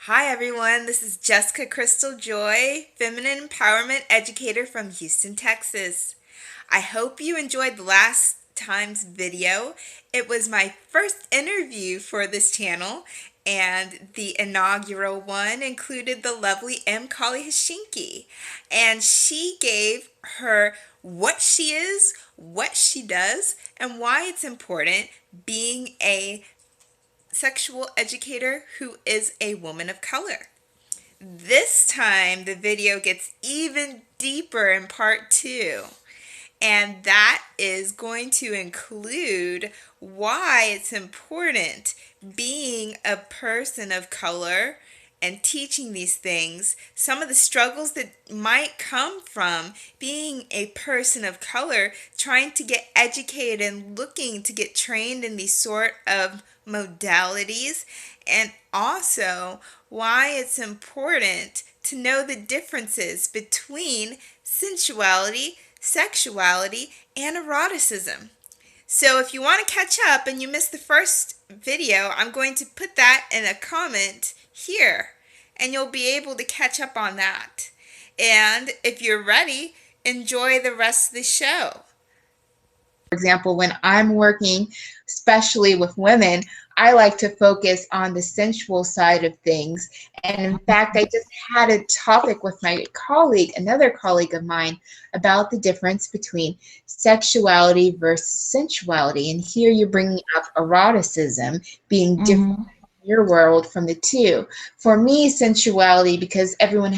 Hi everyone, this is Jessica Crystal Joy, Feminine Empowerment Educator from Houston, Texas. I hope you enjoyed last time's video. It was my first interview for this channel, and the inaugural one included the lovely M'Kali Hashiki. And she gave her what she is, what she does, and why it's important being a sexual educator who is a woman of color. This time the video gets even deeper in part two, and that is going to include why it's important being a person of color and teaching these things, some of the struggles that might come from being a person of color trying to get educated and looking to get trained in these sort of modalities, and also why it's important to know the differences between sensuality, sexuality, and eroticism. So if you want to catch up and you missed the first video, I'm going to put that in a comment here, and you'll be able to catch up on that. And if you're ready, enjoy the rest of the show. For example, when I'm working, especially with women, I like to focus on the sensual side of things. And in fact, I just had a topic with my colleague, another colleague of mine, about the difference between sexuality versus sensuality. And here you're bringing up eroticism being different in your world from the two. For me, sensuality, because everyone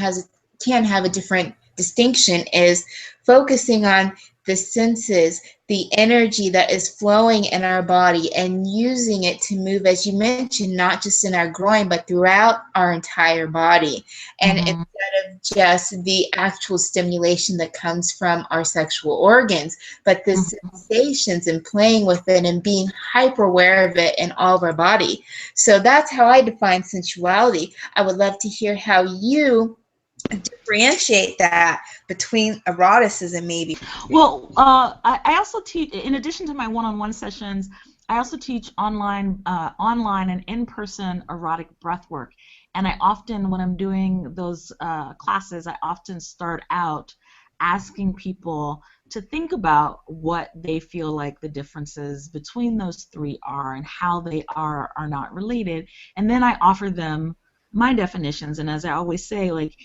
can have a different distinction, is focusing on the senses, the energy that is flowing in our body, and using it to move, as you mentioned, not just in our groin, but throughout our entire body. And instead of just the actual stimulation that comes from our sexual organs, but the sensations and playing with it and being hyper aware of it in all of our body. So that's how I define sensuality. I would love to hear how you differentiate that between eroticism, maybe. Well, I also teach, in addition to my one-on-one sessions, I also teach online and in-person erotic breathwork. And I often, when I'm doing those classes, I often start out asking people to think about what they feel like the differences between those three are and how they are not related. And then I offer them my definitions. And as I always say, like,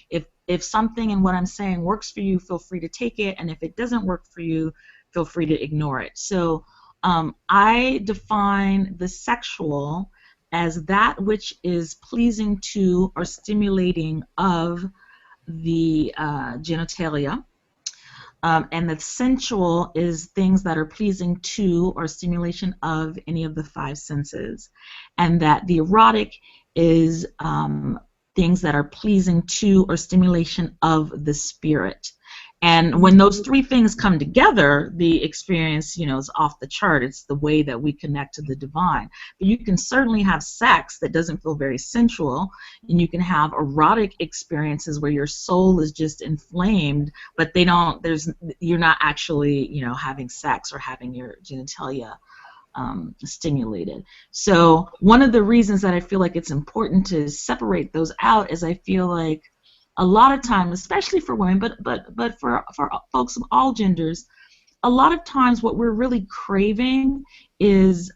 if something in what I'm saying works for you, feel free to take it, and if it doesn't work for you, feel free to ignore it. So I define the sexual as that which is pleasing to or stimulating of the genitalia, and the sensual is things that are pleasing to or stimulation of any of the five senses, and that the erotic is things that are pleasing to or stimulation of the spirit. And when those three things come together, the experience, is off the chart. It's the way that we connect to the divine. But you can certainly have sex that doesn't feel very sensual, and you can have erotic experiences where your soul is just inflamed, but you're not actually, having sex or having your genitalia stimulated. So one of the reasons that I feel like it's important to separate those out is I feel like a lot of time, especially for women, but for folks of all genders, a lot of times what we're really craving is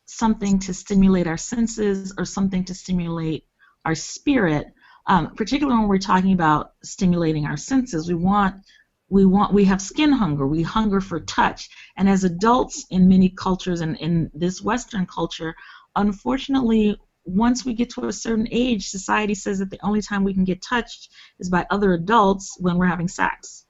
something to stimulate our senses or something to stimulate our spirit. Particularly when we're talking about stimulating our senses, we have skin hunger. We hunger for touch. And as adults in many cultures and in this Western culture, unfortunately, once we get to a certain age, society says that the only time we can get touched is by other adults when we're having sex.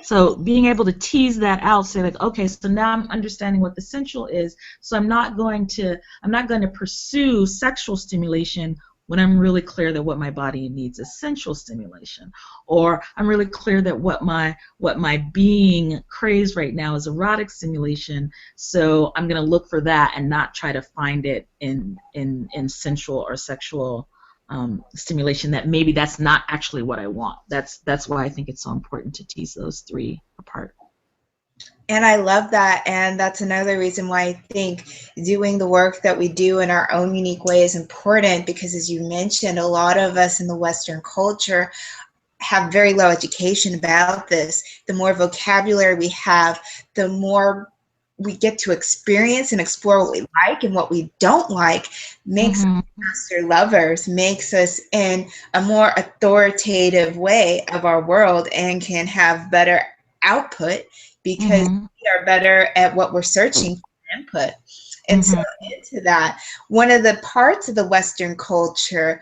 So being able to tease that out, say like, okay, so now I'm understanding what the sensual is, so I'm not going to pursue sexual stimulation when I'm really clear that what my body needs is sensual stimulation, or I'm really clear that what my being craves right now is erotic stimulation, so I'm going to look for that and not try to find it in sensual or sexual stimulation. That maybe that's not actually what I want. That's why I think it's so important to tease those three apart. And I love that. And that's another reason why I think doing the work that we do in our own unique way is important, because as you mentioned, a lot of us in the Western culture have very low education about this. The more vocabulary we have, the more we get to experience and explore what we like and what we don't like, makes us Mm-hmm. master lovers, makes us in a more authoritative way of our world, and can have better output because Mm-hmm. we are better at what we're searching for input. And so Mm-hmm. into that, one of the parts of the Western culture,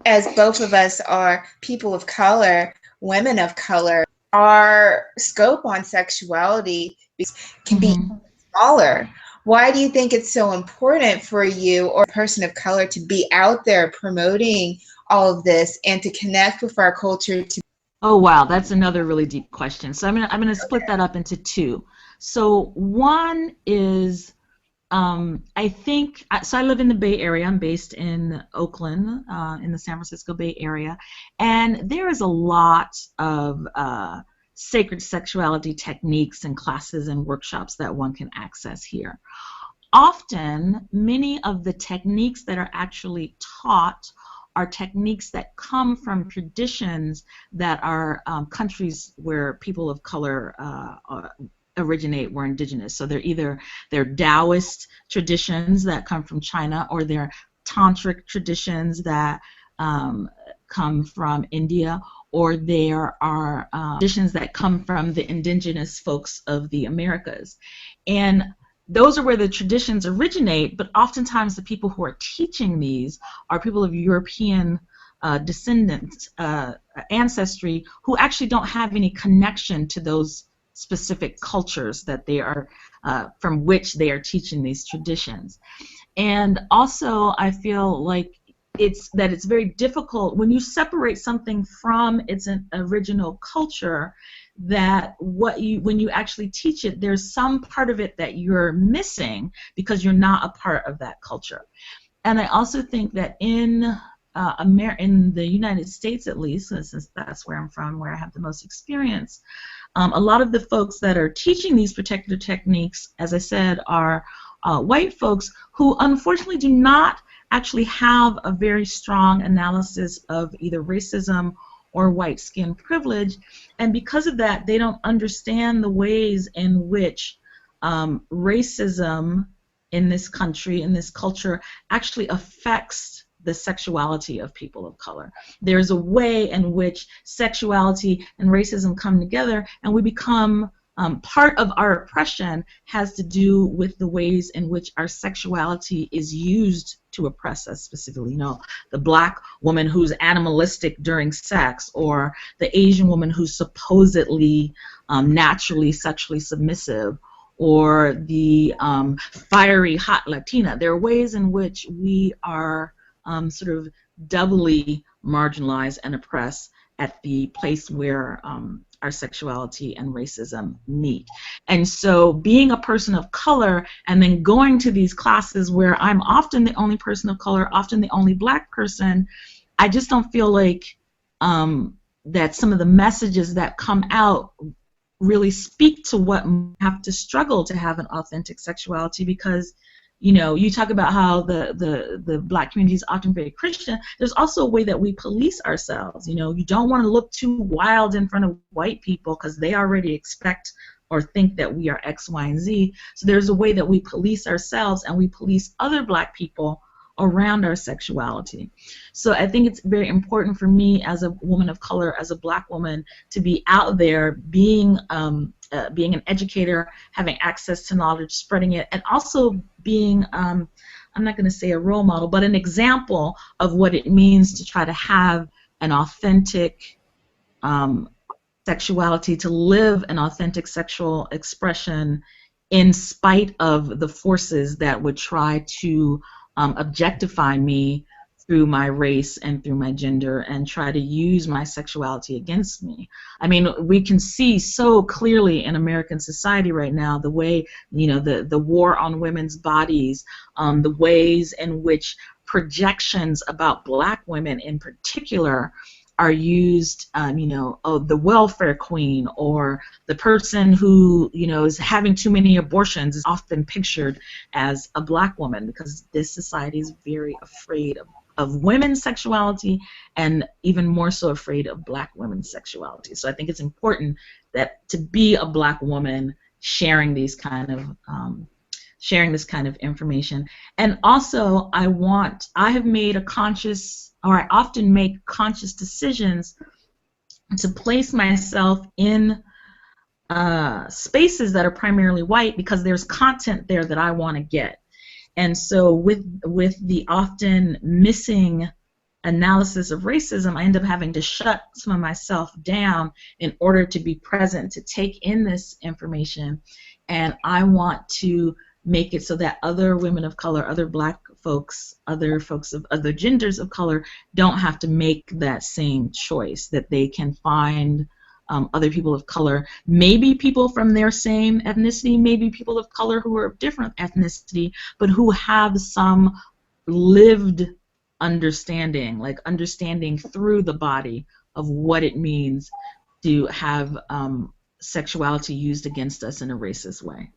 as both of us are people of color, women of color, our scope on sexuality can be Mm-hmm. smaller. Why do you think it's so important for you, or a person of color, to be out there promoting all of this and to connect with our culture? Oh wow, that's another really deep question. So I'm gonna split that up into two. So one is I think so. I live in the Bay Area. I'm based in Oakland, in the San Francisco Bay Area, and there is a lot of sacred sexuality techniques and classes and workshops that one can access here. Often, many of the techniques that are actually taught are techniques that come from traditions that are countries where people of color originate, were indigenous. So they're Taoist traditions that come from China, or they're tantric traditions that come from India, or there are traditions that come from the indigenous folks of the Americas. And those are where the traditions originate, but oftentimes the people who are teaching these are people of European descendants, ancestry, who actually don't have any connection to those specific cultures that they are from which they are teaching these traditions. And also, I feel like it's very difficult when you separate something from its original culture, that when you actually teach it, there's some part of it that you're missing because you're not a part of that culture. And I also think that in the United States, at least, since that's where I'm from, where I have the most experience, a lot of the folks that are teaching these particular techniques, as I said, are white folks who unfortunately do not actually have a very strong analysis of either racism or white skin privilege, and because of that, they don't understand the ways in which racism in this country, in this culture, actually affects the sexuality of people of color. There's a way in which sexuality and racism come together, and we become part of our oppression has to do with the ways in which our sexuality is used to oppress us specifically. The black woman who's animalistic during sex, or the Asian woman who's supposedly naturally sexually submissive, or the fiery hot Latina. There are ways in which we are sort of doubly marginalized and oppressed at the place where our sexuality and racism meet. And so being a person of color and then going to these classes where I'm often the only person of color, often the only black person, I just don't feel like that some of the messages that come out really speak to what have to struggle to have an authentic sexuality. Because you talk about how the black community is often very Christian. There's also a way that we police ourselves. You don't want to look too wild in front of white people because they already expect or think that we are X, Y, and Z. So there's a way that we police ourselves, and we police other black people around our sexuality. So I think it's very important for me as a woman of color, as a black woman, to be out there being an educator, having access to knowledge, spreading it, and also being, I'm not going to say a role model, but an example of what it means to try to have an authentic sexuality, to live an authentic sexual expression in spite of the forces that would try to objectify me through my race and through my gender, and try to use my sexuality against me. I mean, we can see so clearly in American society right now the way, the war on women's bodies, the ways in which projections about black women in particular are used, oh, the welfare queen, or the person who, is having too many abortions is often pictured as a black woman, because this society is very afraid of women's sexuality, and even more so afraid of black women's sexuality. So I think it's important that to be a black woman sharing this kind of information. And also, I have made a conscious, or I often make conscious decisions to place myself in spaces that are primarily white, because there's content there that I want to get. And so with the often missing analysis of racism, I end up having to shut some of myself down in order to be present, to take in this information. And I want to make it so that other women of color, other black folks, other folks of other genders of color don't have to make that same choice, that they can find other people of color, maybe people from their same ethnicity, maybe people of color who are of different ethnicity, but who have some lived understanding, like understanding through the body of what it means to have sexuality used against us in a racist way.